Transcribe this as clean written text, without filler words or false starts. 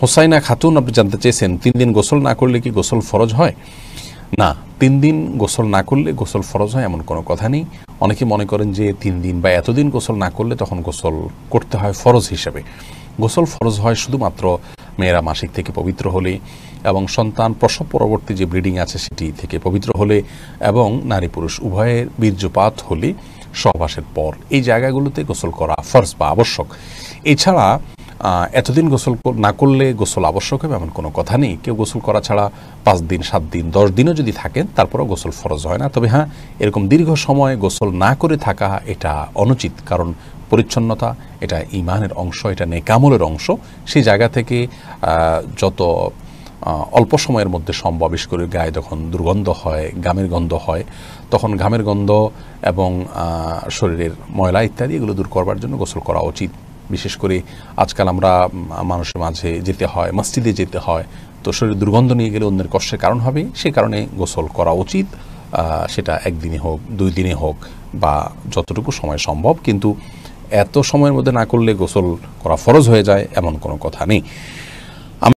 হোসাইনা খাতুন আপনি জানতে চেয়েছেন 3 দিন গোসল না করলে কি গোসল ফরজ হয়? না, 3 দিন গোসল না করলে গোসল ফরজ হয় এমন কোনো কথা নেই। অনেকে মনে করেন যে 3 দিন বা এতদিন গোসল না করলে তখন গোসল করতে হয় ফরজ হিসেবে। গোসল ফরজ হয় শুধুমাত্র মেয়েরা মাসিক থেকে পবিত্র হলে এবং সন্তান প্রসব পরবর্তী যে ব্লিডিং আছে সেটি থেকে পবিত্র হলে এবং নারী পুরুষ উভয়ের বীর্যপাত হলে সহবাসের পর এই জায়গাগুলোতে গোসল করা ফরজ বা আবশ্যক। এছাড়া এতদিন গোসল না করলে গোসল আবশ্যক হবে এমন কোনো কথা নেই। কেউ গোসল করা ছাড়া 5 দিন 7 দিন 10 দিনও যদি থাকেন তারপরেও গোসল ফরজ হয় না। তবে হ্যাঁ, এরকম দীর্ঘ সময় গোসল না করে থাকা এটা অনুচিত, কারণ পরিচ্ছন্নতা এটা ঈমানের অংশ, এটা নেকামলের অংশ। সেই জায়গা থেকে যত অল্প সময়ের মধ্যে সম্ভব, বিশেষ করে গায়ে যখন দুর্গন্ধ হয়, ঘামের গন্ধ হয়, তখন ঘামের গন্ধ এবং শরীরের ময়লা ইত্যাদি এগুলো দূর করবার জন্য গোসল করা উচিত। বিশেষ করে আজকাল আমরা মানুষের মাঝে যেতে হয়, মসজিদে যেতে হয়, তো শরীর দুর্গন্ধ নিয়ে গেলে অন্যের কষ্টের কারণ হবে, সে কারণে গোসল করা উচিত। সেটা একদিনে হোক, 2 দিনে হোক বা যতটুকু সময় সম্ভব, কিন্তু এত সময়ের মধ্যে না করলে গোসল করা ফরজ হয়ে যায় এমন কোনো কথা নেই।